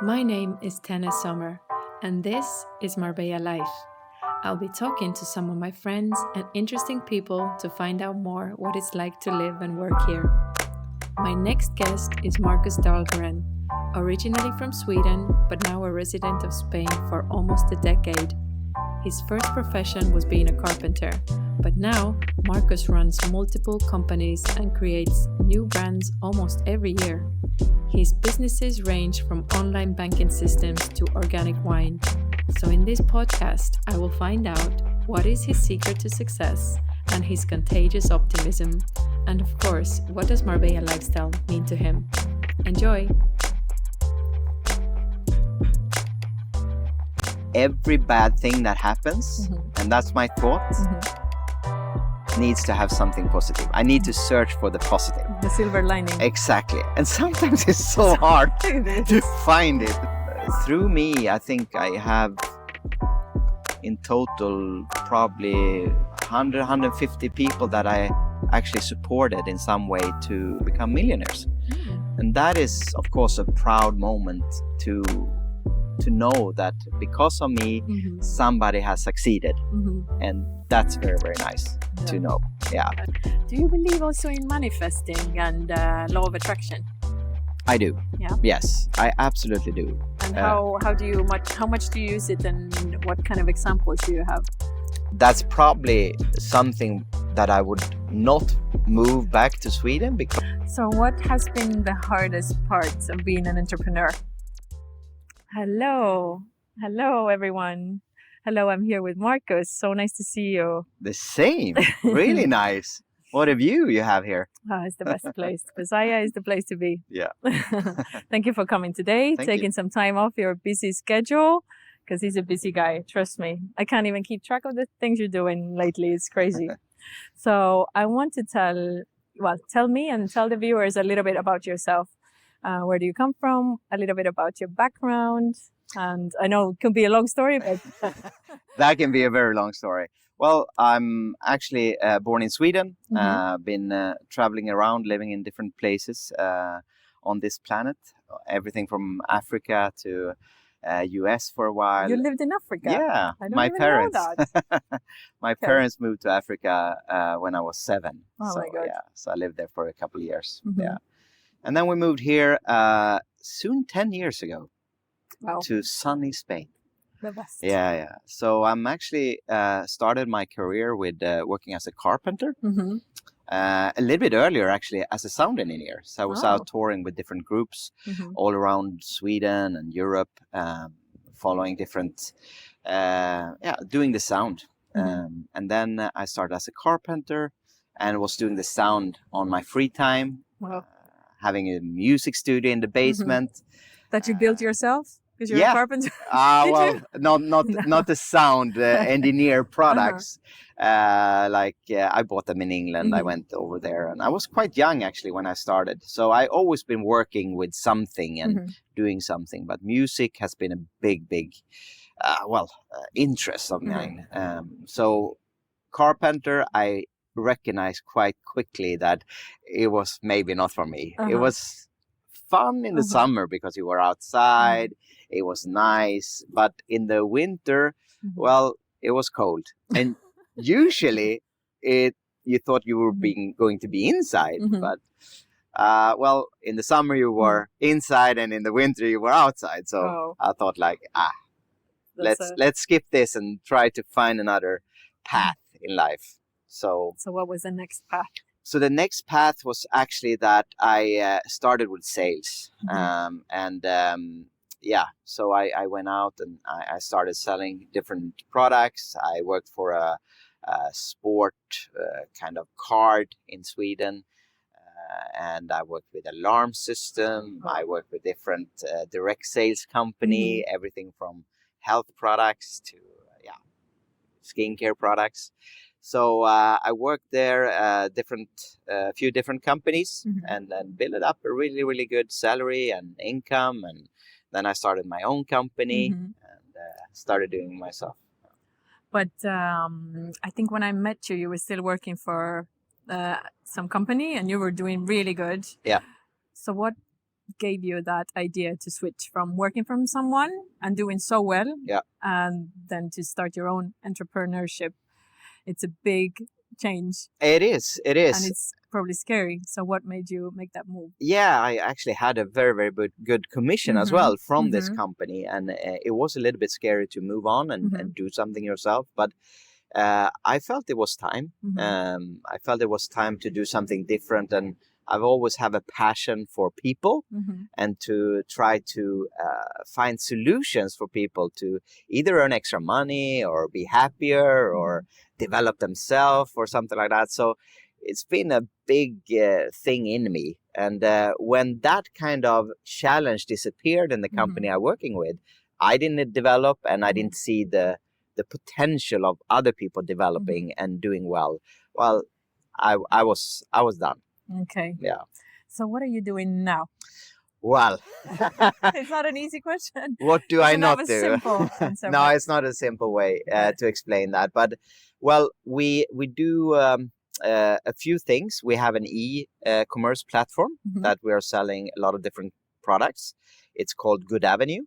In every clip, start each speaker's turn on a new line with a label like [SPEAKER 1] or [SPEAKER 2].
[SPEAKER 1] My name is Tana Sommer, and this is Marbella Life. I'll be talking to some of my friends and interesting people to find out more what it's like to live and work here. My next guest is Marcus Dahlgren, originally from Sweden, but now a resident of Spain for almost a decade. His first profession was being a carpenter, but now Marcus runs multiple companies and creates new brands almost every year. His businesses range from online banking systems to organic wine. So in this podcast, I will find out what is his secret to success and his contagious optimism. And of course, what does Marbella lifestyle mean to him? Enjoy!
[SPEAKER 2] Every bad thing that happens, and that's my thought, needs to have something positive. I need to search for the positive.
[SPEAKER 1] The silver lining.
[SPEAKER 2] Exactly. And sometimes it's so hard to find it. Through me, I think I have in total probably 100, 150 people that I actually supported in some way to become millionaires. And that is, of course, a proud moment to know that because of me, somebody has succeeded. And that's very, very nice to know. Yeah.
[SPEAKER 1] Do you believe also in manifesting and law of attraction?
[SPEAKER 2] I do.
[SPEAKER 1] Yeah.
[SPEAKER 2] Yes, I absolutely do.
[SPEAKER 1] And how much do you use it, and what kind of examples do you have?
[SPEAKER 2] That's probably something that I would not move back to Sweden because.
[SPEAKER 1] So what has been the hardest part of being an entrepreneur? Hello everyone. Hello, I'm here with Marcus. So nice to see you.
[SPEAKER 2] The same. Really nice. What a view you have here.
[SPEAKER 1] Oh, it's the best place. Pasaya is the place to be.
[SPEAKER 2] Yeah.
[SPEAKER 1] Thank you for coming today, taking some time off your busy schedule, because he's a busy guy. Trust me. I can't even keep track of the things you're doing lately. It's crazy. So I want to tell me and tell the viewers a little bit about yourself. Where do you come from? A little bit about your background. And I know it can be a long story, but...
[SPEAKER 2] That can be a very long story. Well, I'm actually born in Sweden. Been traveling around, living in different places on this planet. Everything from Africa to US for a while.
[SPEAKER 1] You lived in Africa?
[SPEAKER 2] Yeah,
[SPEAKER 1] I don't
[SPEAKER 2] my
[SPEAKER 1] even
[SPEAKER 2] parents.
[SPEAKER 1] know that.
[SPEAKER 2] My parents moved to Africa when I was 7.
[SPEAKER 1] Oh my God.
[SPEAKER 2] Yeah, so I lived there for a couple of years. Yeah, and then we moved here soon 10 years ago to sunny Spain.
[SPEAKER 1] The best.
[SPEAKER 2] Yeah. So I'm actually started my career with working as a carpenter. A little bit earlier, actually, as a sound engineer. So I was out touring with different groups all around Sweden and Europe, following different, doing the sound. And then I started as a carpenter and was doing the sound on my free time, having a music studio in the basement.
[SPEAKER 1] That you built yourself? Because you're a carpenter?
[SPEAKER 2] Well, not the sound engineer products. I bought them in England. I went over there, and I was quite young actually when I started. So I always been working with something and doing something. But music has been a big interest of mine. So carpenter, I recognized quite quickly that it was maybe not for me. It was fun in the summer because you were outside. It was nice, but in the winter, well, it was cold. And usually you thought you were going to be inside, but in the summer you were inside and in the winter you were outside. So I thought let's skip this and try to find another path in life. So
[SPEAKER 1] what was the next path?
[SPEAKER 2] So the next path was actually that I started with sales. So I went out and I started selling different products. I worked for a sport kind of card in Sweden. And I worked with alarm system. I worked with different direct sales company, everything from health products to skincare products. So I worked there, few different companies, and then built up a really, really good salary and income. And then I started my own company and started doing it myself.
[SPEAKER 1] But I think when I met you, you were still working for some company and you were doing really good.
[SPEAKER 2] Yeah.
[SPEAKER 1] So what
[SPEAKER 3] gave you that idea to switch from working from someone and doing so well, and then to start your own entrepreneurship? It's a big change.
[SPEAKER 2] It is.
[SPEAKER 3] And it's probably scary. So what made you make that move?
[SPEAKER 2] Yeah, I actually had a very, very good commission as well from this company. And it was a little bit scary to move on and do something yourself. But I felt it was time. I felt it was time to do something different. And I've always have a passion for people and to try to find solutions for people to either earn extra money or be happier or develop themselves or something like that. So it's been a big thing in me. And when that kind of challenge disappeared in the company I'm working with, I didn't develop and I didn't see the potential of other people developing and doing well. Well, I was done.
[SPEAKER 3] Okay.
[SPEAKER 2] Yeah.
[SPEAKER 3] So what are you doing now?
[SPEAKER 2] Well,
[SPEAKER 3] it's not an easy question.
[SPEAKER 2] What do I not do?
[SPEAKER 3] Simple answer.
[SPEAKER 2] No, it's not a simple way to explain that. But well, we do a few things. We have an e-commerce platform that we are selling a lot of different products. It's called Good Avenue,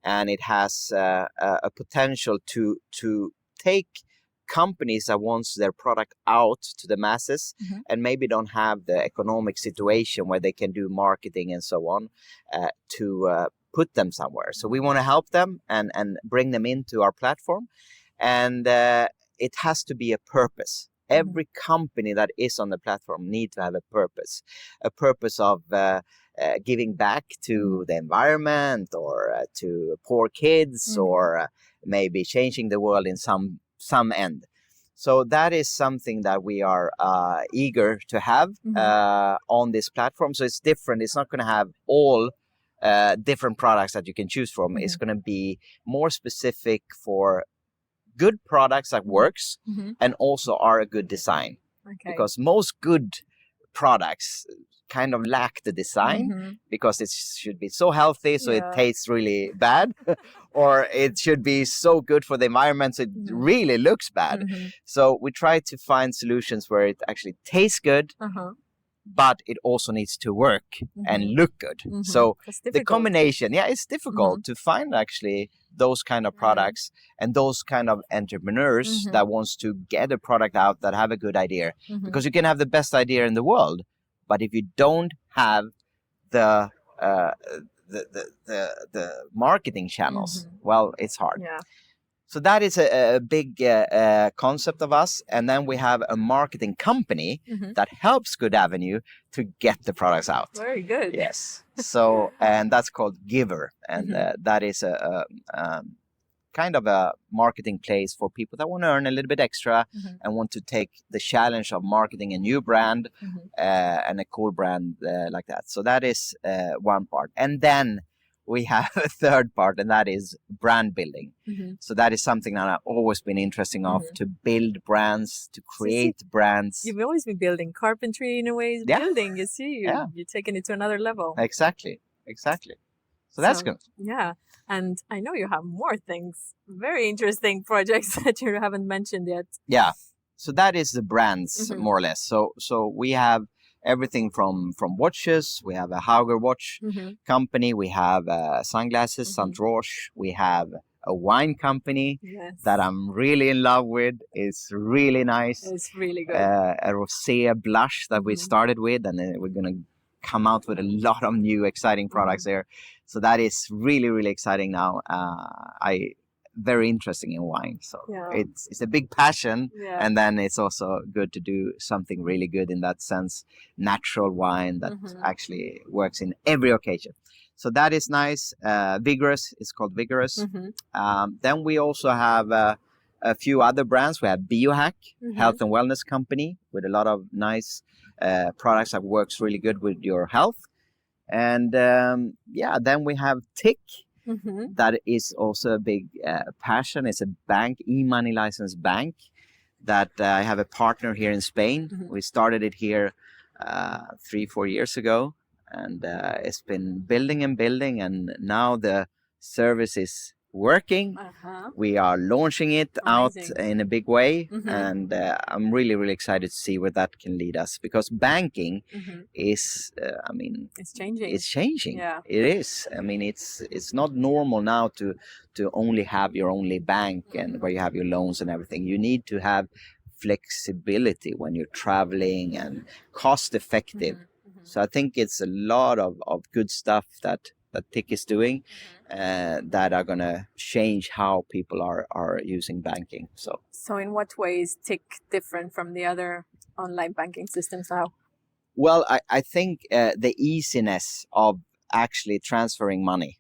[SPEAKER 2] and it has a potential to take companies that wants their product out to the masses and maybe don't have the economic situation where they can do marketing and so on to put them somewhere. So we want to help them and bring them into our platform. And it has to be a purpose. Every company that is on the platform needs to have a purpose of giving back to the environment or to poor kids or maybe changing the world in some end. So that is something that we are eager to have on this platform. So it's different. It's not going to have all different products that you can choose from. It's going to be more specific for good products that works and also are a good design. Okay. Because most good products kind of lack the design because it should be so healthy so it tastes really bad or it should be so good for the environment so it really looks bad. So we try to find solutions where it actually tastes good but it also needs to work and look good. So the combination, it's difficult to find actually those kind of products and those kind of entrepreneurs that wants to get a product out that have a good idea. Because you can have the best idea in the world, but if you don't have the marketing channels, well, it's hard. Yeah. So that is a big concept of us. And then we have a marketing company that helps Good Avenue to get the products out.
[SPEAKER 3] Very good.
[SPEAKER 2] Yes. So, and that's called Giver. And that is a kind of a marketing place for people that want to earn a little bit extra and want to take the challenge of marketing a new brand and a cool brand like that. So that is one part. And then we have a third part, and that is brand building. So that is something that I've always been interested of, to build brands, to create brands.
[SPEAKER 3] You've always been building carpentry in a way. Building, you see, you're taking it to another level.
[SPEAKER 2] Exactly. So that's good.
[SPEAKER 3] Yeah. And I know you have more things, very interesting projects that you haven't mentioned yet. Yeah.
[SPEAKER 2] So that is the brands, more or less. So we have everything from watches. We have a Hauger watch company. We have sunglasses, Saint Roche. We have a wine company that I'm really in love with. It's really nice.
[SPEAKER 3] It's really good.
[SPEAKER 2] A rosé blush that we started with, and then we're going to come out with a lot of new exciting products there. So that is really, really exciting now. Very interesting in wine. So it's a big passion. And then it's also good to do something really good in that sense. Natural wine that actually works in every occasion. So that is nice. Vigorous. It's called Vigorous. Then we also have a few other brands. We have Biohack, health and wellness company with a lot of nice products that works really good with your health. And then we have Tick. That is also a big passion. It's a bank, e-money licensed bank that I have a partner here in Spain. We started it here 3-4 years ago, and it's been building, and now the service is working. We are launching it
[SPEAKER 3] Amazing.
[SPEAKER 2] out in a big way, and I'm really, really excited to see where that can lead us, because banking is,
[SPEAKER 3] it's changing.
[SPEAKER 2] It's changing.
[SPEAKER 3] Yeah.
[SPEAKER 2] It is. I mean, it's not normal now to only have your only bank and where you have your loans and everything. You need to have flexibility when you're traveling and cost effective. So I think it's a lot of good stuff that TIC is doing that are going to change how people are using banking. So
[SPEAKER 3] in what way is TIC different from the other online banking systems now?
[SPEAKER 2] Well, I think the easiness of actually transferring money.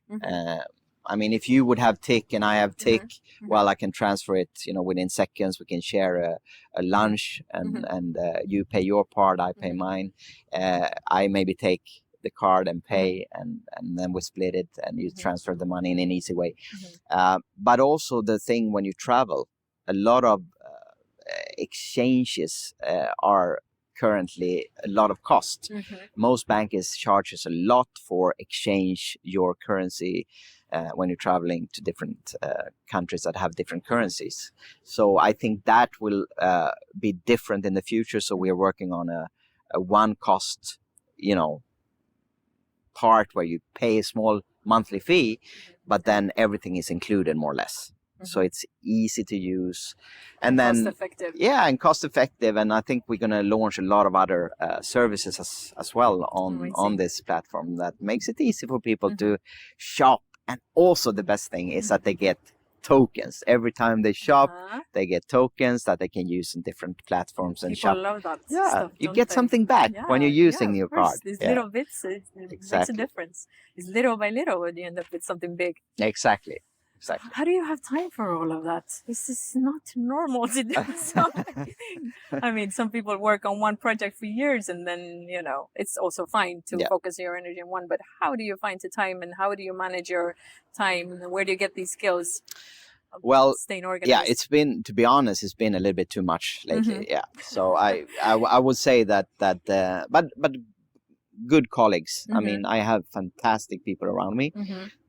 [SPEAKER 2] I mean, if you would have TIC and I have TIC, well, I can transfer it, within seconds. We can share a lunch and you pay your part, I pay mine. I maybe take the card and pay and then we split it and you transfer the money in an easy way. But also the thing when you travel, a lot of exchanges are currently a lot of cost. Most bankers charges a lot for exchange your currency when you're traveling to different countries that have different currencies. So I think that will be different in the future. So we're working on a one cost, part where you pay a small monthly fee, but then everything is included more or less. So it's easy to use and then
[SPEAKER 3] cost effective.
[SPEAKER 2] Yeah, and cost effective. And I think we're going to launch a lot of other services as well on this platform that makes it easy for people to shop. And also the best thing is that they get tokens every time they shop. They get tokens that they can use in different platforms and
[SPEAKER 3] People
[SPEAKER 2] shop.
[SPEAKER 3] love that
[SPEAKER 2] Yeah,
[SPEAKER 3] stuff,
[SPEAKER 2] you
[SPEAKER 3] don't
[SPEAKER 2] get
[SPEAKER 3] they?
[SPEAKER 2] something back when you're using your card.
[SPEAKER 3] These little bits, it makes a difference. It's little by little when you end up with something big.
[SPEAKER 2] Exactly.
[SPEAKER 3] How do you have time for all of that? This is not normal to do something. I mean, some people work on one project for years and then, it's also fine to focus your energy on one. But how do you find the time and how do you manage your time? And where do you get these skills?
[SPEAKER 2] Well,
[SPEAKER 3] staying organized?
[SPEAKER 2] Yeah, to be honest, it's been a little bit too much lately. Yeah. So I would say that but good colleagues. I mean, I have fantastic people around me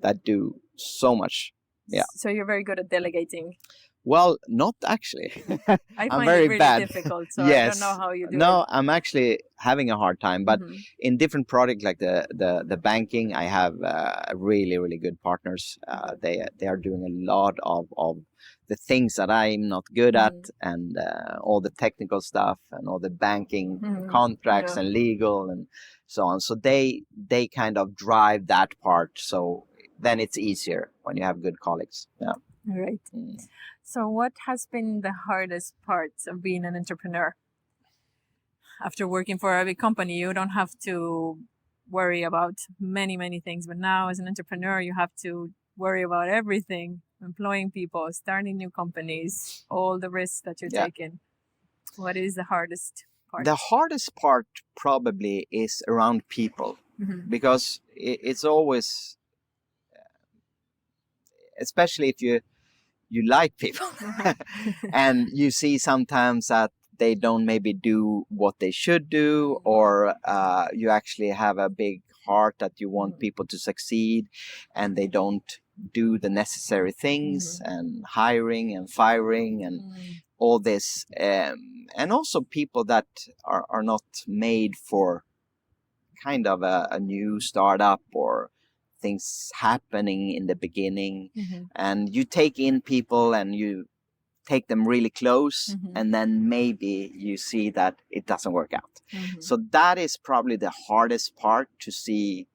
[SPEAKER 2] that do so much. Yeah.
[SPEAKER 3] So you're very good at delegating.
[SPEAKER 2] Well, not actually.
[SPEAKER 3] I
[SPEAKER 2] I'm
[SPEAKER 3] find
[SPEAKER 2] very
[SPEAKER 3] it really
[SPEAKER 2] bad.
[SPEAKER 3] difficult, so
[SPEAKER 2] Yes.
[SPEAKER 3] I don't know how you do it.
[SPEAKER 2] No, I'm actually having a hard time. But in different products like the banking, I have really, really good partners. They are doing a lot of the things that I'm not good at, and all the technical stuff and all the banking contracts and legal and so on. So they kind of drive that part. So then it's easier when you have good colleagues. Yeah.
[SPEAKER 3] All right. So what has been the hardest part of being an entrepreneur? After working for a big company, you don't have to worry about many, many things. But now as an entrepreneur, you have to worry about everything, employing people, starting new companies, all the risks that you're taking. What is the hardest part? The
[SPEAKER 2] hardest part probably is around people, because it's always, especially if you like people and you see sometimes that they don't maybe do what they should do, or you actually have a big heart that you want people to succeed and they don't do the necessary things, and hiring and firing and all this, and also people that are not made for kind of a new startup or things happening in the beginning, and you take in people and you take them really close, and then maybe you see that it doesn't work out. So that is probably the hardest part, to see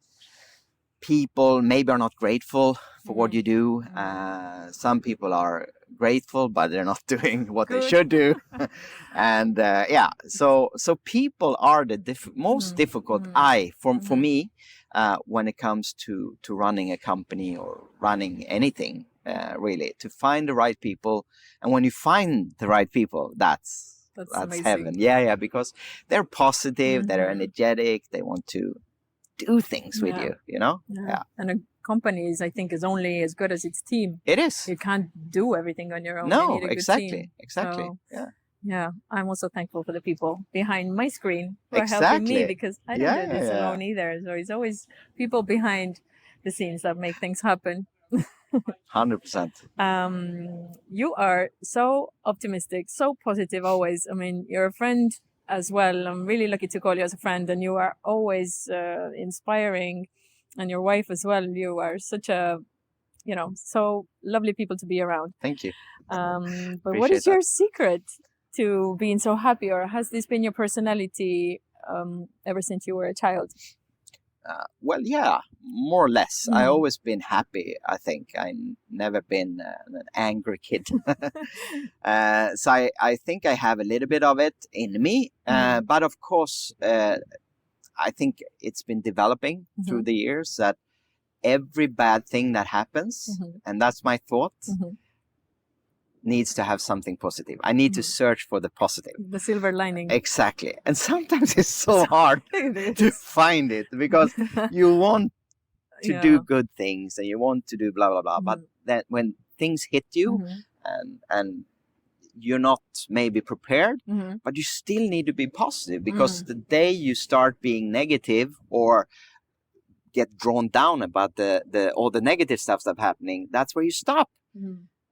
[SPEAKER 2] people maybe are not grateful for what you do. Some people are grateful, but they're not doing what they should do. And so people are the most difficult for me when it comes to running a company or running anything, really, to find the right people. And when you find the right people, that's heaven. Yeah, because they're positive, they're energetic, they want to do things with you, And a company is only as good as its team. It is. You can't do everything on your own.
[SPEAKER 3] No,
[SPEAKER 2] you need a good team. Exactly.
[SPEAKER 3] So, yeah, I'm also thankful for the people behind my screen who are helping me, because I don't do this alone either. So it's always people behind the scenes that make things happen.
[SPEAKER 2] 100%.
[SPEAKER 3] You are so optimistic, so positive always. I mean, you're a friend as well. I'm really lucky to call you as a friend, and you are always inspiring. And your wife as well. You are such a, so lovely people to be around.
[SPEAKER 2] Thank you.
[SPEAKER 3] But what is your secret to being so happy, or has this been your personality ever since you were a child?
[SPEAKER 2] Well, yeah, more or less. I always been happy, I think. I never been an angry kid. So I think I have a little bit of it in me. But of course, I think it's been developing through the years that every bad thing that happens, and that's my thought, needs to have something positive. I need to search for the positive.
[SPEAKER 3] The silver lining.
[SPEAKER 2] Exactly. And sometimes it's so hard to find it because you want to do good things and you want to do blah, blah, blah. But then when things hit you and you're not maybe prepared, but you still need to be positive because the day you start being negative or get drawn down about all the negative stuff that's happening, that's where you stop.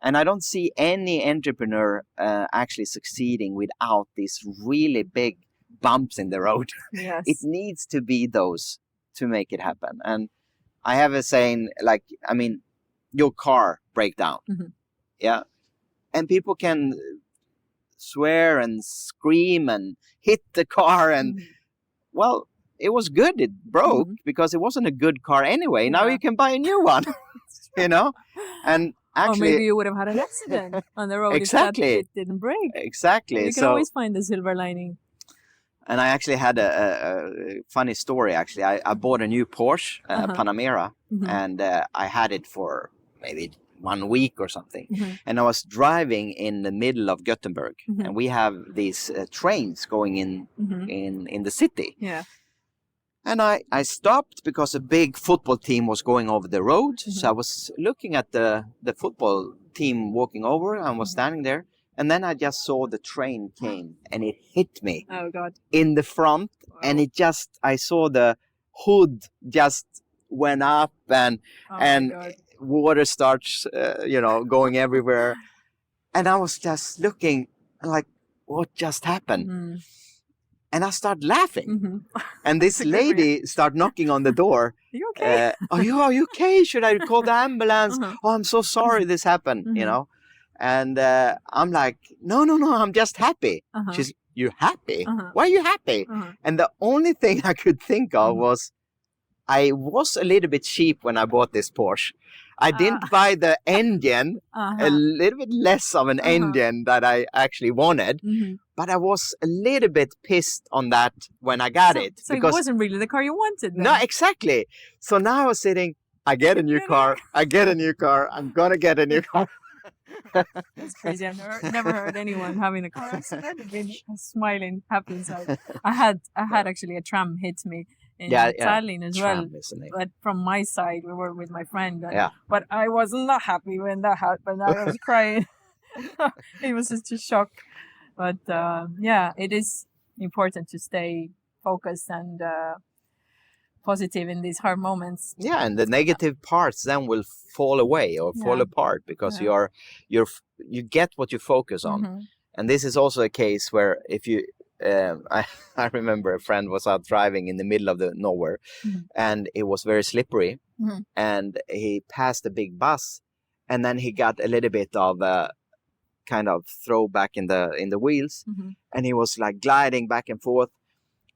[SPEAKER 2] And I don't see any entrepreneur actually succeeding without these really big bumps in the road.
[SPEAKER 3] Yes.
[SPEAKER 2] It needs to be those to make it happen. And I have a saying, like, I mean, your car break down. Yeah. And people can swear and scream and hit the car. And, well, it was good. It broke because it wasn't a good car anyway. Now you can buy a new one, And actually,
[SPEAKER 3] or maybe you would have had an accident on the road
[SPEAKER 2] exactly.
[SPEAKER 3] if it didn't break.
[SPEAKER 2] Exactly.
[SPEAKER 3] You can always find the silver lining.
[SPEAKER 2] And I actually had a funny story, actually. I bought a new Porsche, Panamera, and I had it for maybe 1 week or something. And I was driving in the middle of Gothenburg, and we have these trains going in the city.
[SPEAKER 3] Yeah.
[SPEAKER 2] And I stopped because a big football team was going over the road. So I was looking at the football team walking over and was standing there. And then I just saw the train came and it hit me in the front. Wow. And I saw the hood just went up and water starts, going everywhere. And I was just looking like, what just happened? And I started laughing. And this lady started knocking on the door.
[SPEAKER 3] Are you okay?
[SPEAKER 2] Are you okay? Should I call the ambulance? Oh, I'm so sorry this happened, And I'm like, no, I'm just happy. She's, you're happy? Why are you happy? And the only thing I could think of was, I was a little bit cheap when I bought this Porsche. I didn't buy the engine, a little bit less of an engine that I actually wanted. But I was a little bit pissed on that when I got it.
[SPEAKER 3] So it wasn't really the car you wanted then.
[SPEAKER 2] No, exactly. So now I was sitting, I get a new car, I'm going to get a new car.
[SPEAKER 3] That's crazy. I've never heard anyone having a car accident and being smiling, happy inside. I had actually a tram hit me in Tallinn as well. But from my side, we were with my friend. But I was not happy when that happened. I was crying. It was just a shock. But it is important to stay focused and positive in these hard moments.
[SPEAKER 2] Yeah, and the negative parts then will fall away or fall apart because you get what you focus on. And this is also a case where if you I remember a friend was out driving in the middle of the nowhere and it was very slippery and he passed a big bus and then he got a little bit of kind of throw back in the wheels and he was like gliding back and forth.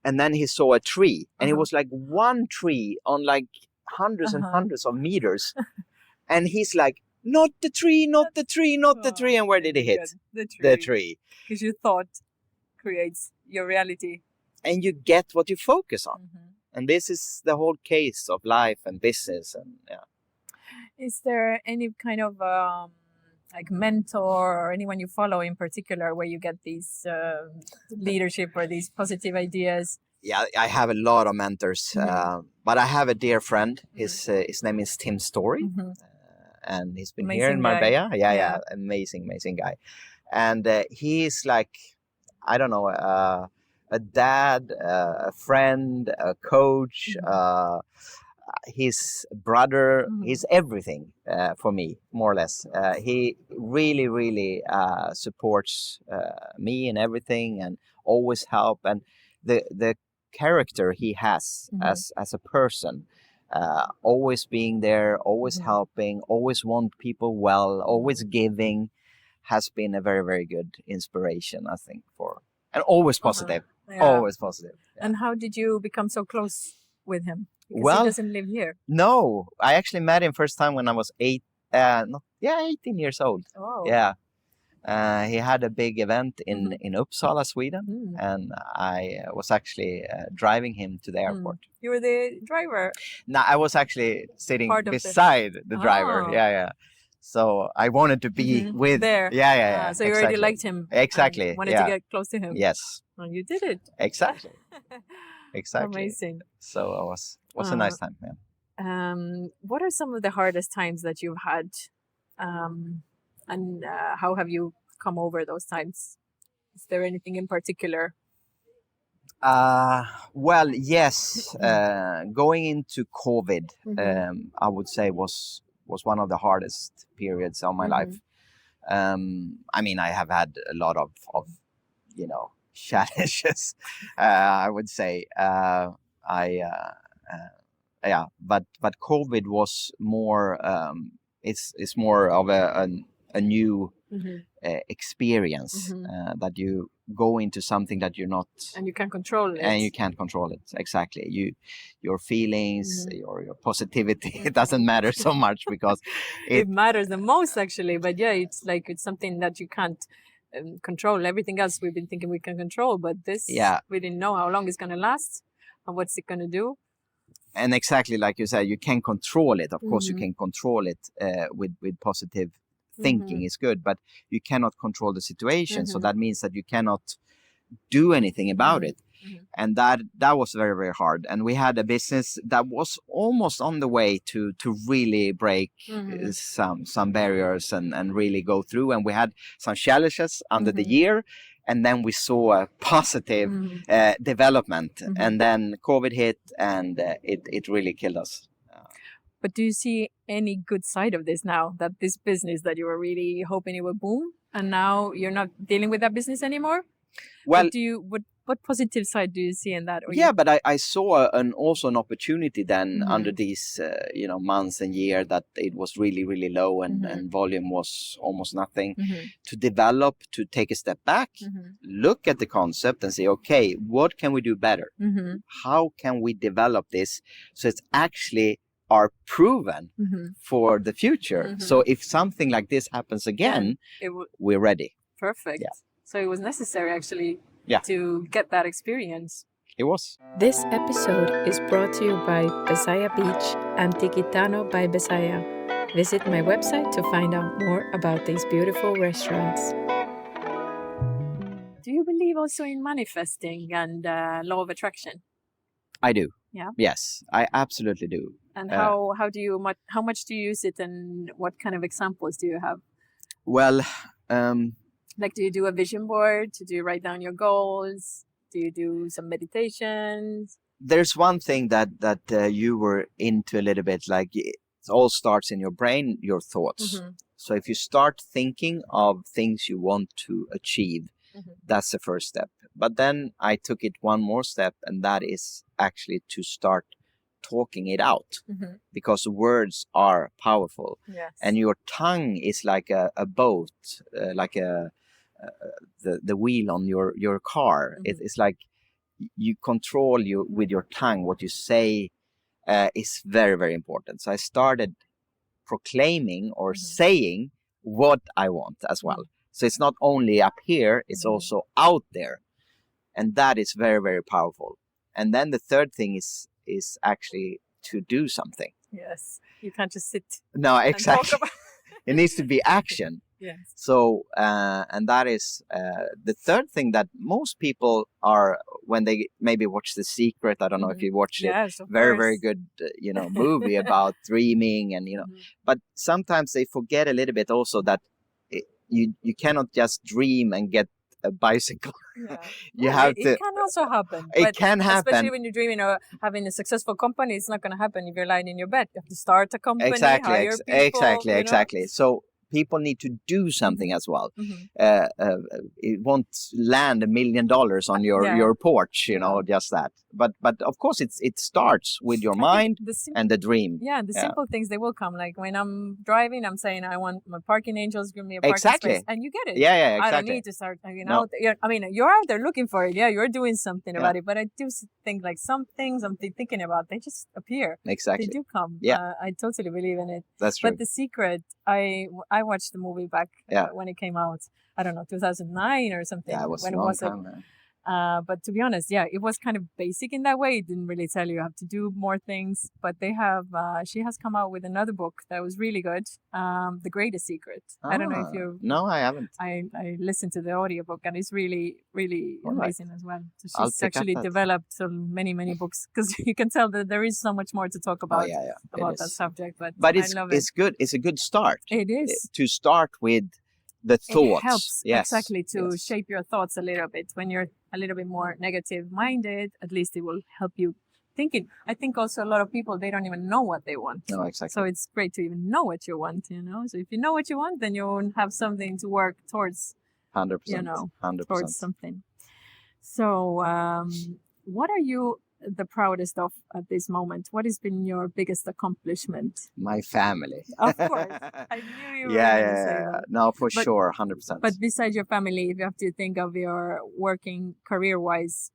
[SPEAKER 2] And then he saw a tree, and it was like one tree on like hundreds and hundreds of meters. And he's like, not the tree, not the tree, not the tree. And where did he hit? The tree.
[SPEAKER 3] Because your thought creates your reality.
[SPEAKER 2] And you get what you focus on. And this is the whole case of life and business. And
[SPEAKER 3] Is there any kind of like mentor or anyone you follow in particular where you get these leadership or these positive ideas?
[SPEAKER 2] Yeah, I have a lot of mentors, but I have a dear friend. His name is Tim Story, and he's been here in Marbella. Yeah, amazing guy. And he's like, I don't know, a dad, a friend, a coach, his brother, he's everything for me, more or less. He really, really supports me and everything, and always help. And the character he has as a person, always being there, always helping, always want people well, always giving, has been a very, very good inspiration, I think, for, and always positive. Always positive. Yeah.
[SPEAKER 3] And how did you become so close with him? Because
[SPEAKER 2] Well,
[SPEAKER 3] he doesn't live here.
[SPEAKER 2] No, I actually met him first time when I was 18 years old.
[SPEAKER 3] Oh.
[SPEAKER 2] Yeah. He had a big event in Uppsala, Sweden, and I was actually driving him to the airport.
[SPEAKER 3] You were the driver?
[SPEAKER 2] No, I was actually sitting
[SPEAKER 3] Part of
[SPEAKER 2] beside the driver.
[SPEAKER 3] Oh.
[SPEAKER 2] Yeah. So I wanted to be with
[SPEAKER 3] there.
[SPEAKER 2] Yeah.
[SPEAKER 3] So you already liked him.
[SPEAKER 2] Exactly.
[SPEAKER 3] And wanted to get close to him.
[SPEAKER 2] Yes.
[SPEAKER 3] Well, you did it.
[SPEAKER 2] Exactly. Exactly.
[SPEAKER 3] Amazing.
[SPEAKER 2] So it was a nice time. Yeah.
[SPEAKER 3] What are some of the hardest times that you've had, and how have you come over those times? Is there anything in particular?
[SPEAKER 2] Well, yes. Going into COVID, I would say was one of the hardest periods of my life. I mean, I have had a lot of challenges. I would say. But COVID was more. It's more of a new experience that you go into something that you're not,
[SPEAKER 3] and you can't control it.
[SPEAKER 2] And you can't control it exactly. Your feelings, your positivity, it doesn't matter so much because
[SPEAKER 3] it matters the most actually. But yeah, it's something that you can't control. Everything else we've been thinking we can control, but this we didn't know how long it's going to last and what's it going to do.
[SPEAKER 2] And exactly like you said, you can control it. Of course, you can control it with positive thinking is good, but you cannot control the situation. So that means that you cannot do anything about it. And that was very, very hard. And we had a business that was almost on the way to really break some barriers and really go through. And we had some challenges under the year. And then we saw a positive development. And then COVID hit and it really killed us.
[SPEAKER 3] But do you see any good side of this now, that this business that you were really hoping it would boom, and now you're not dealing with that business anymore?
[SPEAKER 2] Well,
[SPEAKER 3] what positive side do you see in that?
[SPEAKER 2] But I saw also an opportunity then under these months and year that it was really, really low and volume was almost nothing, to develop, to take a step back, look at the concept and say, okay, what can we do better? How can we develop this so it's actually are proven for the future? So if something like this happens again, we're ready.
[SPEAKER 3] Perfect. Yeah. So it was necessary actually to get that experience.
[SPEAKER 2] It was.
[SPEAKER 1] This episode is brought to you by Besaya Beach and Tikitano by Besaya. Visit my website to find out more about these beautiful restaurants.
[SPEAKER 3] Do you believe also in manifesting and law of attraction?
[SPEAKER 2] I do.
[SPEAKER 3] Yeah.
[SPEAKER 2] Yes, I absolutely do.
[SPEAKER 3] And how much do you use it, and what kind of examples do you have?
[SPEAKER 2] Well,
[SPEAKER 3] like, do you do a vision board? Do you write down your goals? Do you do some meditations?
[SPEAKER 2] There's one thing that you were into a little bit, like it all starts in your brain, your thoughts. So if you start thinking of things you want to achieve, that's the first step. But then I took it one more step, and that is actually to start talking it out, because words are powerful.
[SPEAKER 3] Yes.
[SPEAKER 2] And your tongue is like a boat, like the wheel on your car. It's like you control with your tongue. What you say is very, very important. So I started proclaiming or saying what I want as well. So it's not only up here, it's also out there. And that is very, very powerful. And then the third thing is actually to do something.
[SPEAKER 3] Yes. You can't just sit.
[SPEAKER 2] No, exactly. It needs to be action.
[SPEAKER 3] Yes.
[SPEAKER 2] So, and that is the third thing that most people are, when they maybe watch The Secret, I don't know if you watched it, very, very good, movie about dreaming and, but sometimes they forget a little bit also that you cannot just dream and get a bicycle.
[SPEAKER 3] Yeah.
[SPEAKER 2] You
[SPEAKER 3] Well,
[SPEAKER 2] have
[SPEAKER 3] it
[SPEAKER 2] to.
[SPEAKER 3] can also happen.
[SPEAKER 2] It
[SPEAKER 3] but
[SPEAKER 2] can happen.
[SPEAKER 3] especially when you're dreaming of having a successful company, it's not going to happen if you're lying in your bed. You have to start a company,
[SPEAKER 2] Exactly,
[SPEAKER 3] hire people.
[SPEAKER 2] exactly,
[SPEAKER 3] you know?
[SPEAKER 2] exactly. So people need to do something as well. It won't land $1 million on your porch, you know, just that. But of course, it starts with your mind and the dream.
[SPEAKER 3] Yeah, the simple things, they will come. Like when I'm driving, I'm saying I want my parking angels give me a parking space, and you get it.
[SPEAKER 2] Yeah, exactly.
[SPEAKER 3] I don't need to start hanging out. I mean, you're out there looking for it. Yeah, you're doing something about it. But I do think like some things I'm thinking about, they just appear.
[SPEAKER 2] Exactly.
[SPEAKER 3] They do come.
[SPEAKER 2] Yeah,
[SPEAKER 3] I totally believe in it.
[SPEAKER 2] That's true.
[SPEAKER 3] But The Secret, I watched the movie back when it came out. I don't know, 2009 or something.
[SPEAKER 2] Yeah, it was
[SPEAKER 3] when
[SPEAKER 2] a long time, man.
[SPEAKER 3] But to be honest, it was kind of basic in that way. It didn't really tell you have to do more things. But they have, she has come out with another book that was really good, The Greatest Secret. I don't know if you.
[SPEAKER 2] No, I haven't.
[SPEAKER 3] I listened to the audiobook and it's really, really amazing as well. So she's actually
[SPEAKER 2] that.
[SPEAKER 3] developed so many books because you can tell that there is so much more to talk about about that subject. But I love it.
[SPEAKER 2] It's good. It's a good start.
[SPEAKER 3] It is.
[SPEAKER 2] To start with the thoughts.
[SPEAKER 3] It helps exactly to shape your thoughts a little bit. When you're a little bit more negative minded, at least it will help you thinking. I think also a lot of people, they don't even know what they want.
[SPEAKER 2] No, exactly.
[SPEAKER 3] So it's great to even know what you want, you know. So if you know what you want, then you'll have something to work towards.
[SPEAKER 2] 100%.
[SPEAKER 3] You know,
[SPEAKER 2] 100%.
[SPEAKER 3] towards something. So what are you the proudest of at this moment? What has been your biggest accomplishment?
[SPEAKER 2] My family.
[SPEAKER 3] Of course. I knew you were going to say that.
[SPEAKER 2] No, for sure, 100%.
[SPEAKER 3] But besides your family, if you have to think of your working career-wise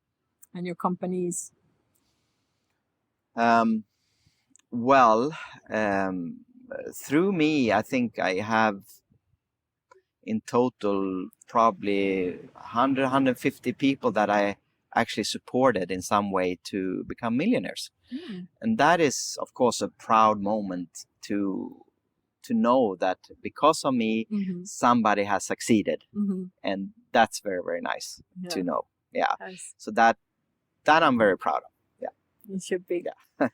[SPEAKER 3] and your companies.
[SPEAKER 2] Through me, I think I have in total probably 150 people that I actually supported in some way to become millionaires. And that is, of course, a proud moment to know that because of me, somebody has succeeded. And that's very, very nice to know. Yeah. Nice. So that I'm very proud of. Yeah.
[SPEAKER 3] You should be. Yeah.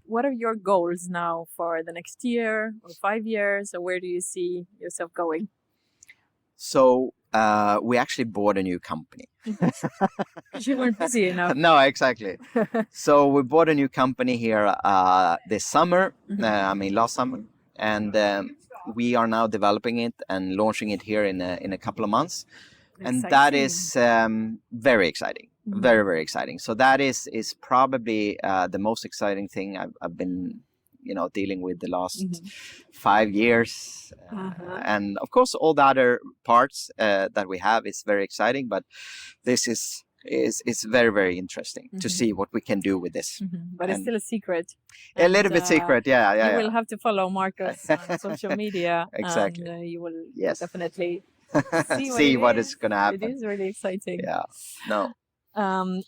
[SPEAKER 3] What are your goals now for the next year or 5 years? Or where do you see yourself going?
[SPEAKER 2] So we actually bought a new company.
[SPEAKER 3] You weren't busy enough.
[SPEAKER 2] No, exactly. So we bought a new company here this summer. Last summer, and we are now developing it and launching it here in a couple of months. And that is very exciting. Very, very exciting. So that is probably the most exciting thing I've been dealing with the last 5 years. And of course, all the other parts that we have is very exciting, but this is very, very interesting to see what we can do with this.
[SPEAKER 3] But it's still a secret.
[SPEAKER 2] A little bit secret, yeah.
[SPEAKER 3] You will have to follow Marcus on social media.
[SPEAKER 2] Exactly.
[SPEAKER 3] And you will definitely
[SPEAKER 2] see what is going to happen.
[SPEAKER 3] It is really exciting.
[SPEAKER 2] Yeah. No.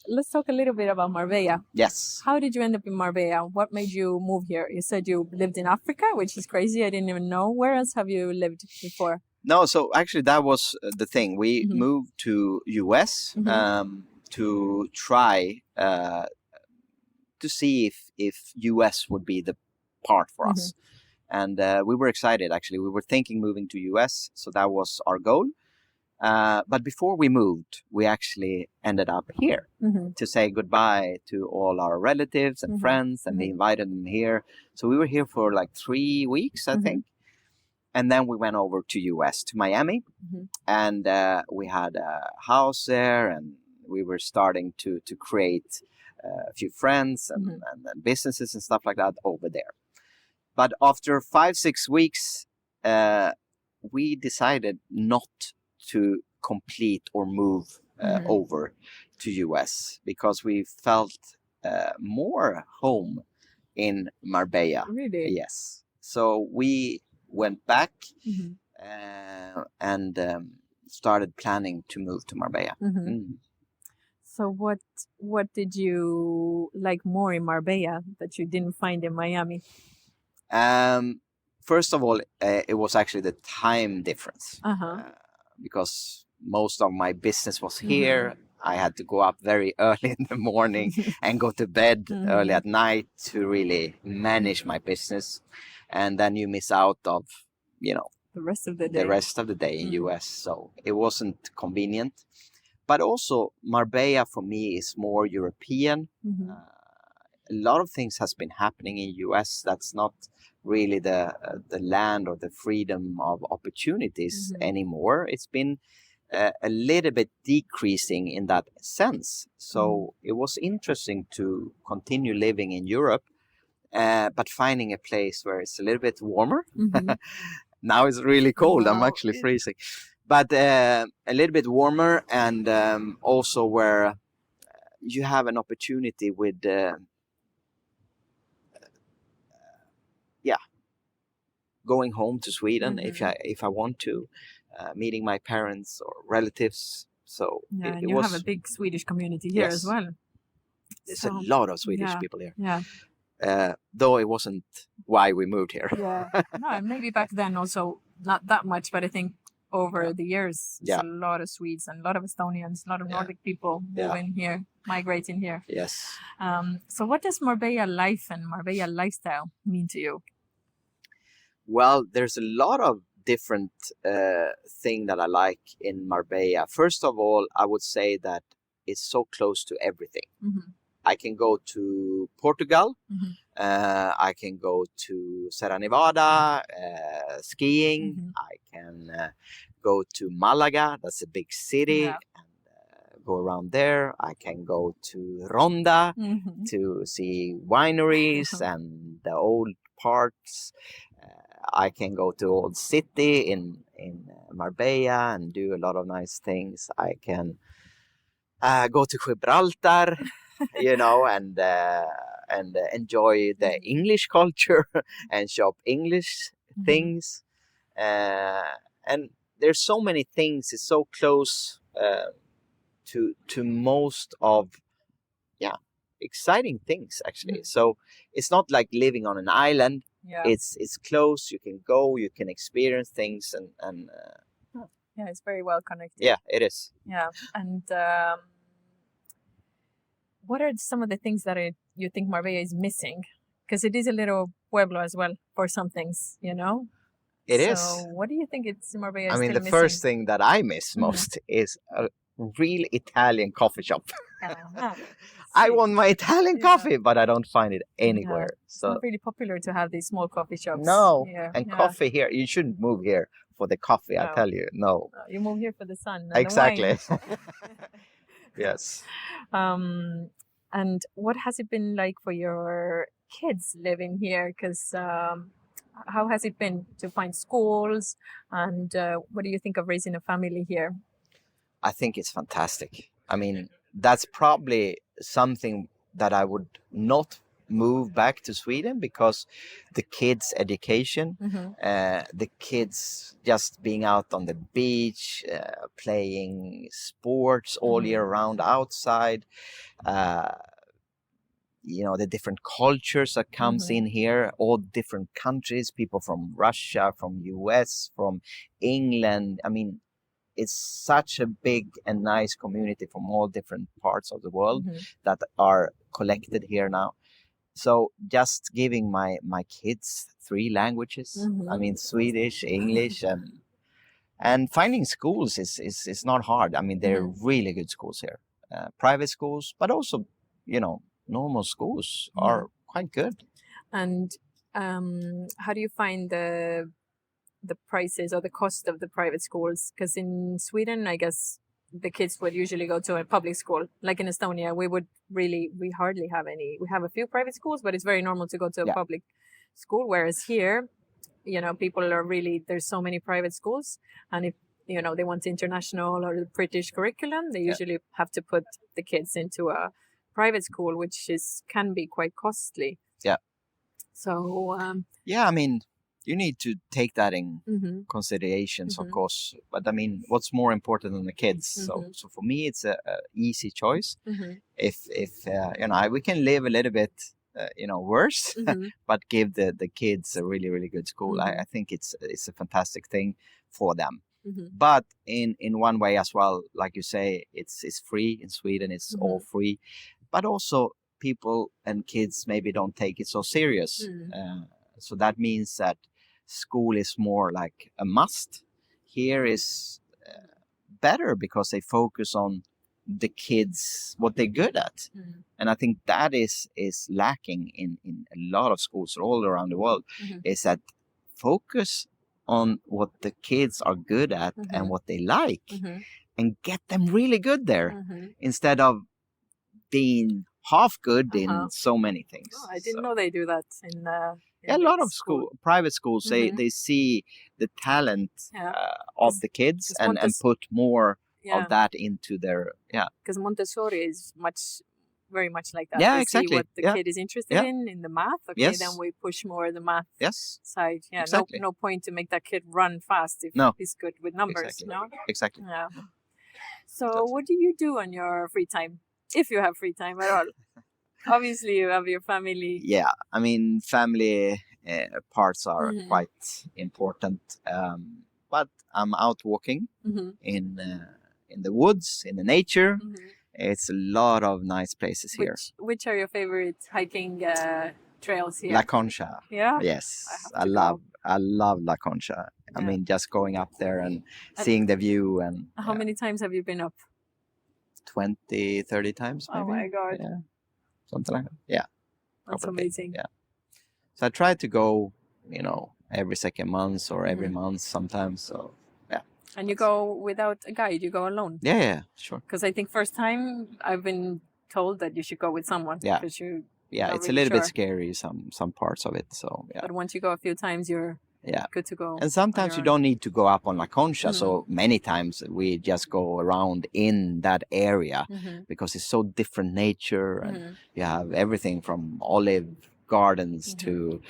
[SPEAKER 3] Let's talk a little bit about Marbella.
[SPEAKER 2] Yes.
[SPEAKER 3] How did you end up in Marbella? What made you move here? You said you lived in Africa, which is crazy. I didn't even know. Where else have you lived before?
[SPEAKER 2] No, so actually that was the thing. We moved to US to try to see if US would be the part for us. And we were excited, actually. We were thinking moving to US, so that was our goal. But before we moved, we actually ended up here to say goodbye to all our relatives and friends, and we invited them here. So we were here for like 3 weeks, I think. And then we went over to US, to Miami, and we had a house there, and we were starting to create a few friends and businesses and stuff like that over there. But after 5-6 weeks, we decided not to complete or move over to US because we felt more home in Marbella.
[SPEAKER 3] Really?
[SPEAKER 2] Yes. So we went back and started planning to move to Marbella.
[SPEAKER 3] So what did you like more in Marbella that you didn't find in Miami?
[SPEAKER 2] First of all, it was actually the time difference. Because most of my business was here. I had to go up very early in the morning and go to bed early at night to really manage my business. And then you miss out of,
[SPEAKER 3] the rest of the day.
[SPEAKER 2] the rest of the day in US. So it wasn't convenient. But also Marbella for me is more European. A lot of things has been happening in US that's not really the land or the freedom of opportunities anymore. It's been a little bit decreasing in that sense. So it was interesting to continue living in Europe, but finding a place where it's a little bit warmer. Now it's really cold. I'm actually freezing. But a little bit warmer, and also where you have an opportunity with going home to Sweden if I want to, meeting my parents or relatives. So
[SPEAKER 3] and
[SPEAKER 2] it
[SPEAKER 3] you
[SPEAKER 2] was,
[SPEAKER 3] have a big Swedish community here as well.
[SPEAKER 2] There's a lot of Swedish people here.
[SPEAKER 3] Yeah.
[SPEAKER 2] Though it wasn't why we moved here.
[SPEAKER 3] No, and maybe back then also not that much, but I think over the years, it's a lot of Swedes and a lot of Estonians, a lot of Nordic people moving here, migrating here.
[SPEAKER 2] Yes.
[SPEAKER 3] So what does Marbella life and Marbella lifestyle mean to you?
[SPEAKER 2] Well, there's a lot of different thing that I like in Marbella. First of all, I would say that it's so close to everything. I can go to Portugal. I can go to Sierra Nevada skiing. I can go to Malaga. That's a big city. And go around there. I can go to Ronda to see wineries and the old parks. I can go to Old City in Marbella and do a lot of nice things. I can go to Gibraltar, and enjoy the English culture and shop English things. And there's so many things. It's so close to most of exciting things actually. So it's not like living on an island. It's close. You can go. You can experience things and
[SPEAKER 3] it's very well connected.
[SPEAKER 2] Yeah, it is.
[SPEAKER 3] Yeah, and what are some of the things that you think Marbella is missing? Because it is a little pueblo as well for some things,
[SPEAKER 2] It is.
[SPEAKER 3] So what do you think it's Marbella is
[SPEAKER 2] I mean,
[SPEAKER 3] still
[SPEAKER 2] the
[SPEAKER 3] missing?
[SPEAKER 2] first thing that I miss most is a real Italian coffee shop. I want my Italian coffee, but I don't find it anywhere.
[SPEAKER 3] It's
[SPEAKER 2] So
[SPEAKER 3] not really popular to have these small coffee shops.
[SPEAKER 2] no,
[SPEAKER 3] Yeah,
[SPEAKER 2] and coffee here. You shouldn't move here for the coffee. I
[SPEAKER 3] No.
[SPEAKER 2] tell you, no.
[SPEAKER 3] You move here for the sun. And
[SPEAKER 2] Exactly.
[SPEAKER 3] The wine.
[SPEAKER 2] Yes.
[SPEAKER 3] And what has it been like for your kids living here? Because how has it been to find schools? And what do you think of raising a family here?
[SPEAKER 2] I think it's fantastic. I mean, that's probably something that I would not move back to Sweden because the kids' education, the kids just being out on the beach, playing sports all year round outside, the different cultures that comes in here, all different countries, people from Russia, from US, from England. I mean, it's such a big and nice community from all different parts of the world that are collected here now. So just giving my kids 3 languages, I mean, Swedish, English, and finding schools is not hard. I mean, they're really good schools here, private schools, but also, normal schools are quite good.
[SPEAKER 3] And how do you find the prices or the cost of the private schools? Because in Sweden, I guess the kids would usually go to a public school. Like in Estonia, we hardly have any. We have a few private schools, but it's very normal to go to a public school. Whereas here, people are really, there's so many private schools. And if, they want the international or the British curriculum, they usually have to put the kids into a private school, which can be quite costly.
[SPEAKER 2] Yeah.
[SPEAKER 3] So,
[SPEAKER 2] I mean, you need to take that in considerations, of course. But I mean, what's more important than the kids? So for me, it's a easy choice. If we can live a little bit, worse, but give the kids a really, really good school. I think it's a fantastic thing for them. But in one way as well, like you say, it's free in Sweden. It's all free, but also people and kids maybe don't take it so serious. So that means that school is more like a must. Here is better because they focus on the kids, what they're good at. And I think that is lacking in a lot of schools all around the world, is that focus on what the kids are good at and what they like, and get them really good there instead of being half good in so many things.
[SPEAKER 3] Oh, I didn't know they do that in
[SPEAKER 2] a lot of private schools, they see the talent of the kids and put more of that into their
[SPEAKER 3] because Montessori is very much like that.
[SPEAKER 2] Yeah,
[SPEAKER 3] we
[SPEAKER 2] exactly.
[SPEAKER 3] see what the kid is interested in the math. Okay, then we push more the math side. Yeah,
[SPEAKER 2] exactly.
[SPEAKER 3] No point to make that kid run fast if he's good with numbers.
[SPEAKER 2] Exactly.
[SPEAKER 3] Yeah. So what do you do on your free time, if you have free time at all? Obviously, you have your family.
[SPEAKER 2] Yeah, I mean, family parts are quite important. But I'm out walking in the woods, in the nature. It's a lot of nice places here.
[SPEAKER 3] Which are your favorite hiking trails here?
[SPEAKER 2] La Concha.
[SPEAKER 3] Yeah.
[SPEAKER 2] Yes, I love La Concha. Yeah. I mean, just going up there and seeing the view. And
[SPEAKER 3] how many times have you been up?
[SPEAKER 2] 20, 30 times maybe.
[SPEAKER 3] Oh my God.
[SPEAKER 2] Yeah. Something like that. Yeah.
[SPEAKER 3] That's amazing.
[SPEAKER 2] Yeah. So I try to go, every second month or every month sometimes. So yeah.
[SPEAKER 3] And you go without a guide? You go alone?
[SPEAKER 2] Yeah, sure.
[SPEAKER 3] Because I think first time I've been told that you should go with someone.
[SPEAKER 2] Yeah.
[SPEAKER 3] Because
[SPEAKER 2] it's a little bit scary, some parts of it. So yeah.
[SPEAKER 3] But once you go a few times, you're good to go.
[SPEAKER 2] And sometimes you don't need to go up on La Concha. So many times we just go around in that area because it's so different nature, and you have everything from olive gardens to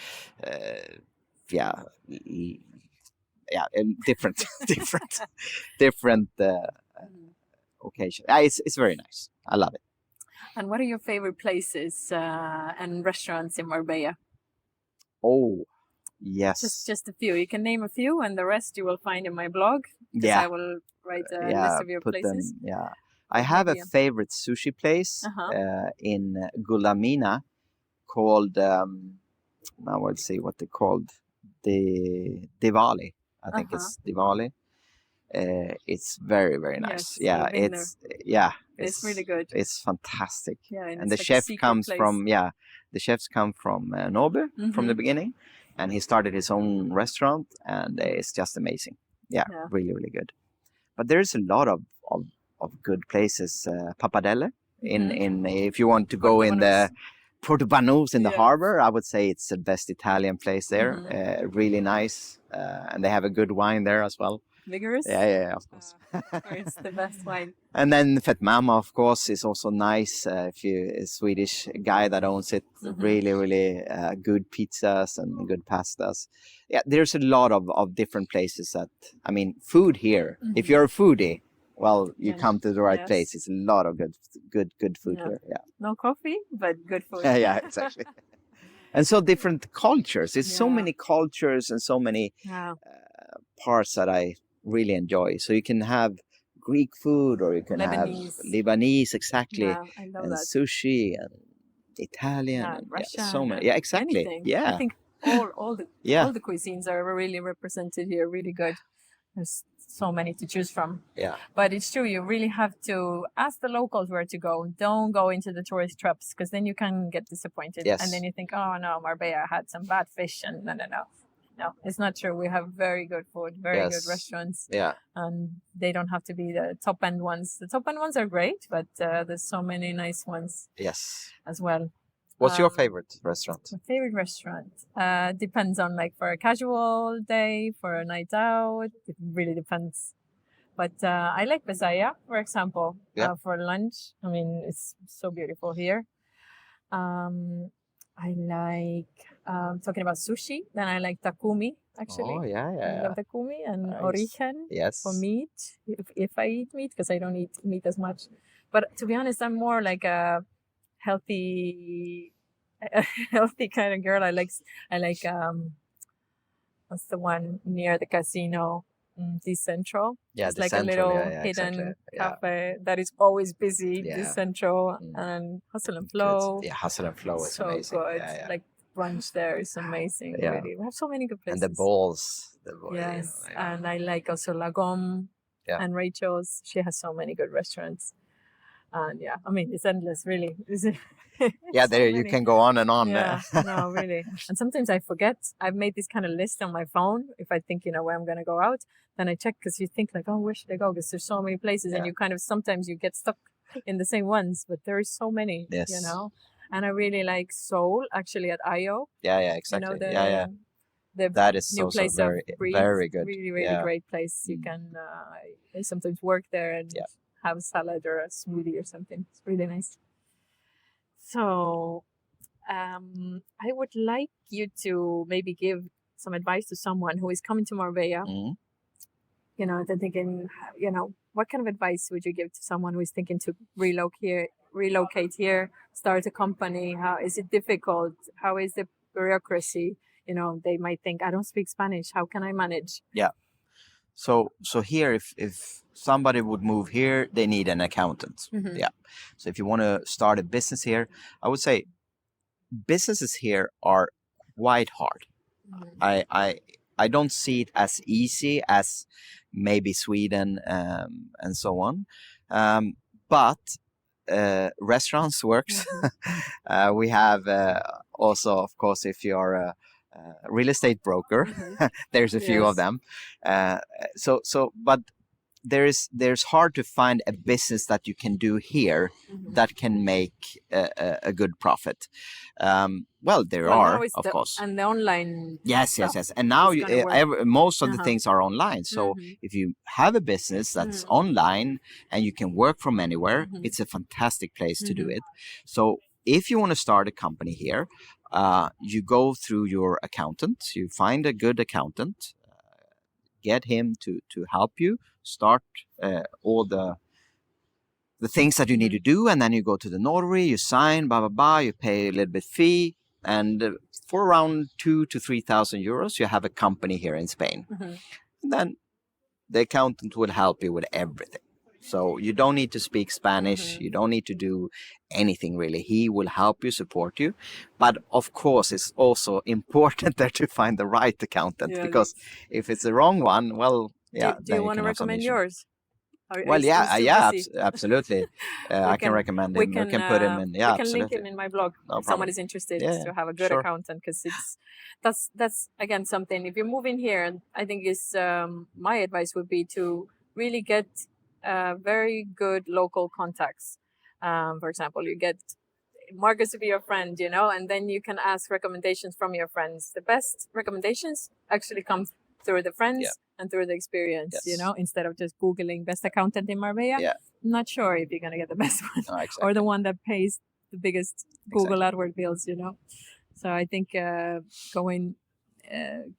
[SPEAKER 2] different occasions. It's very nice. I love it.
[SPEAKER 3] And what are your favorite places and restaurants in Marbella?
[SPEAKER 2] Oh, yes.
[SPEAKER 3] Just a few. You can name a few, and the rest you will find in my blog.
[SPEAKER 2] Yeah.
[SPEAKER 3] I will write a list of your places.
[SPEAKER 2] I have a favorite sushi place in Gulamina called, now I'll see what they're called, the Diwali. I think it's Diwali. It's very, very nice.
[SPEAKER 3] Yes, it's really good.
[SPEAKER 2] It's fantastic.
[SPEAKER 3] Yeah,
[SPEAKER 2] and the chef comes from the chefs come from Nobe from the beginning, and he started his own restaurant, and it's just amazing. Yeah, really, really good. But there's a lot of good places. Papadelle in if you want to go in the Porto Banús in the harbor, I would say it's the best Italian place there. Really nice, and they have a good wine there as well.
[SPEAKER 3] Vigorous?
[SPEAKER 2] Yeah, of course.
[SPEAKER 3] It's the best wine.
[SPEAKER 2] And then Fett Mama, of course, is also nice. If you a Swedish guy that owns it, really, really good pizzas and good pastas. Yeah, there's a lot of different places that, I mean, food here. If you're a foodie, well, you come to the right place. It's a lot of good food here. Yeah.
[SPEAKER 3] No coffee, but good food.
[SPEAKER 2] Yeah, exactly. And so different cultures. There's so many cultures and so many parts that I really enjoy. So you can have Greek food, or you can have Lebanese, exactly,
[SPEAKER 3] I love
[SPEAKER 2] and
[SPEAKER 3] that.
[SPEAKER 2] sushi and Italian, and
[SPEAKER 3] Russian,
[SPEAKER 2] so many. Yeah, exactly.
[SPEAKER 3] Anything.
[SPEAKER 2] Yeah,
[SPEAKER 3] I think all the cuisines are really represented here. Really good. There's so many to choose from.
[SPEAKER 2] Yeah.
[SPEAKER 3] But it's true. You really have to ask the locals where to go. Don't go into the tourist traps, because then you can get disappointed.
[SPEAKER 2] Yes.
[SPEAKER 3] And then you think, oh no, Marbella had some bad fish, and no, it's not true. We have very good food, very good restaurants.
[SPEAKER 2] Yeah.
[SPEAKER 3] And they don't have to be the top end ones. The top end ones are great, but there's so many nice ones.
[SPEAKER 2] Yes.
[SPEAKER 3] As well.
[SPEAKER 2] What's your favorite restaurant?
[SPEAKER 3] My favorite restaurant depends on, like, for a casual day, for a night out. It really depends. But I like Besaya, for example, for lunch. I mean, it's so beautiful here. I like talking about sushi. Then I like takumi, actually.
[SPEAKER 2] Oh, yeah.
[SPEAKER 3] I love takumi and
[SPEAKER 2] Nice.
[SPEAKER 3] origen
[SPEAKER 2] Yes.
[SPEAKER 3] for meat, if I eat meat, because I don't eat meat as much. But to be honest, I'm more like a healthy kind of girl. I like what's the one near the casino? Decentral.
[SPEAKER 2] Yeah,
[SPEAKER 3] it's like a little hidden cafe that is always busy. Decentral and Hustle and Flow.
[SPEAKER 2] Yeah, Hustle and Flow is
[SPEAKER 3] so
[SPEAKER 2] amazing.
[SPEAKER 3] good.
[SPEAKER 2] Yeah.
[SPEAKER 3] Like brunch there is amazing.
[SPEAKER 2] Yeah.
[SPEAKER 3] Really, we have so many good places.
[SPEAKER 2] And the balls.
[SPEAKER 3] Yes, and I like also La Gomme and Rachel's. She has so many good restaurants. And yeah, I mean, it's endless, really.
[SPEAKER 2] Yeah, there you can go on and on.
[SPEAKER 3] Yeah, no, really. And sometimes I forget. I've made this kind of list on my phone. If I think, where I'm going to go out, then I check, because you think like, oh, where should I go? Because there's so many places, and you kind of, sometimes you get stuck in the same ones, but there is so many, And I really like Seoul, actually, at IO.
[SPEAKER 2] Yeah, exactly.
[SPEAKER 3] The
[SPEAKER 2] that is
[SPEAKER 3] new
[SPEAKER 2] also
[SPEAKER 3] place
[SPEAKER 2] very, very good.
[SPEAKER 3] Really, really great place. You can I sometimes work there and have a salad or a smoothie or something. It's really nice. So I would like you to maybe give some advice to someone who is coming to Marbella. They're thinking, what kind of advice would you give to someone who is thinking to relocate here, start a company? How is it difficult? How is the bureaucracy? They might think, I don't speak Spanish. How can I manage?
[SPEAKER 2] Yeah. So here, if somebody would move here, they need an accountant. Yeah. So if you want to start a business here, I would say businesses here are quite hard. I don't see it as easy as maybe Sweden and so on. But restaurants works. We have also, of course, if you're a real estate broker, there's a few of them. But there's hard to find a business that you can do here that can make a good profit. There are, of course,
[SPEAKER 3] and the online.
[SPEAKER 2] Yes. And now most of the things are online. So if you have a business that's online and you can work from anywhere, it's a fantastic place to do it. So if you want to start a company here, you go through your accountant. You find a good accountant, get him to help you start all the things that you need to do, and then you go to the notary, you sign, you pay a little bit fee, and for around 2,000 to 3,000 euros, you have a company here in Spain. And then the accountant will help you with everything. So you don't need to speak Spanish. You don't need to do anything really. He will help you, support you. But of course, it's also important there to find the right accountant, because if it's the wrong one,
[SPEAKER 3] do you want to recommend yours?
[SPEAKER 2] Absolutely. I can recommend him. We can put him in. Yeah,
[SPEAKER 3] we can link him in my blog if someone is interested to have a good accountant, because that's again something. If you're moving here, I think is my advice would be to really get very good local contacts. For example, you get Marcus to be your friend, and then you can ask recommendations from your friends. The best recommendations actually come through the friends and through the experience, instead of just Googling best accountant in Marbella. I'm not sure if you're going to get the best one or the one that pays the biggest Google AdWords bills, So I think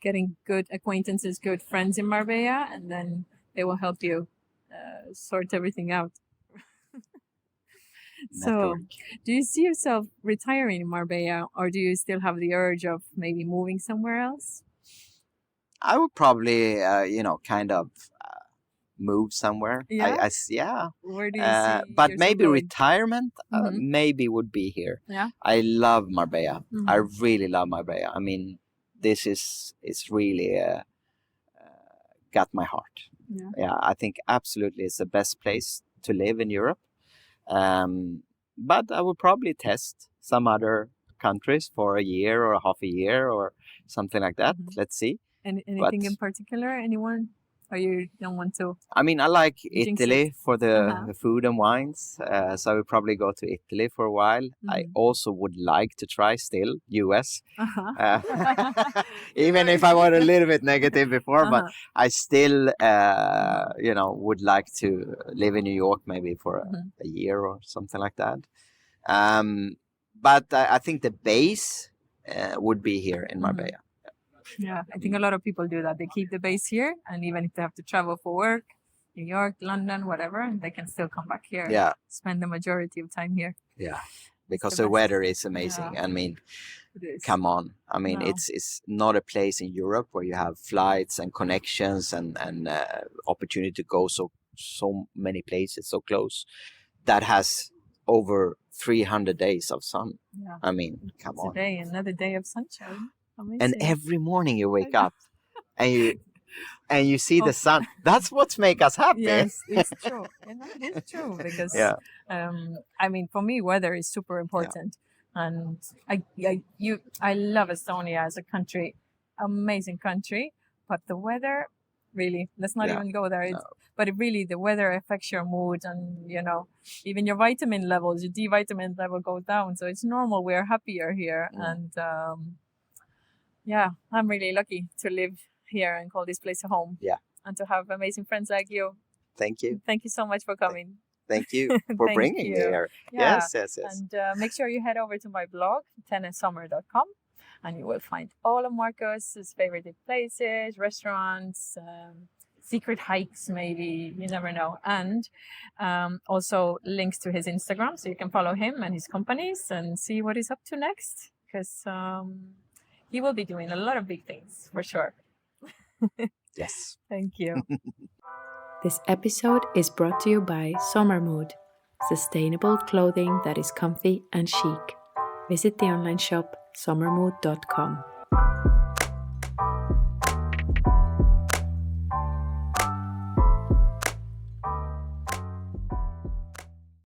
[SPEAKER 3] getting good acquaintances, good friends in Marbella, and then they will help you sort everything out. So, do you see yourself retiring in Marbella, or do you still have the urge of maybe moving somewhere else?
[SPEAKER 2] I would probably, move somewhere.
[SPEAKER 3] Where do you see?
[SPEAKER 2] But maybe retirement, maybe would be here.
[SPEAKER 3] Yeah.
[SPEAKER 2] I love Marbella. I really love Marbella. I mean, this is really got my heart. Yeah, I think absolutely it's the best place to live in Europe. But I would probably test some other countries for a year or half a year or something like that. Let's see.
[SPEAKER 3] Anything in particular? Anyone? Or you don't want to?
[SPEAKER 2] I mean, I like Italy for the food and wines. So I would probably go to Italy for a while. I also would like to try still US. Even if I was a little bit negative before, but I still, would like to live in New York maybe for a year or something like that. But I think the base would be here in Marbella.
[SPEAKER 3] Yeah, I think a lot of people do that. They keep the base here, and even if they have to travel for work, New York, London, whatever, they can still come back here.
[SPEAKER 2] Yeah,
[SPEAKER 3] spend the majority of time here.
[SPEAKER 2] Yeah, because the weather is amazing. Yeah. I mean, come on. I mean, it's not a place in Europe where you have flights and connections and opportunity to go so many places so close that has over 300 days of sun.
[SPEAKER 3] Yeah.
[SPEAKER 2] I mean, come on.
[SPEAKER 3] Today, another day of sunshine. Amazing.
[SPEAKER 2] And every morning you wake up and you see the sun. That's what makes us happy.
[SPEAKER 3] Yes, it's true. It is true because I mean, for me, weather is super important, and I love Estonia as a country, amazing country, but the weather, really, let's not even go there. But the weather affects your mood, and even your vitamin levels, your D vitamin level goes down. So it's normal. We're happier here, and I'm really lucky to live here and call this place a home.
[SPEAKER 2] Yeah.
[SPEAKER 3] And to have amazing friends like you.
[SPEAKER 2] Thank you.
[SPEAKER 3] Thank you so much for coming.
[SPEAKER 2] Thank you for bringing me here.
[SPEAKER 3] Yeah.
[SPEAKER 2] Yes.
[SPEAKER 3] And make sure you head over to my blog, tennesssummer.com, and you will find all of Marcus's favorite places, restaurants, secret hikes, maybe, you never know. And also links to his Instagram, so you can follow him and his companies and see what he's up to next, because he will be doing a lot of big things for sure.
[SPEAKER 2] Yes.
[SPEAKER 3] Thank you.
[SPEAKER 1] This episode is brought to you by Summer Mood, sustainable clothing that is comfy and chic. Visit the online shop summermood.com.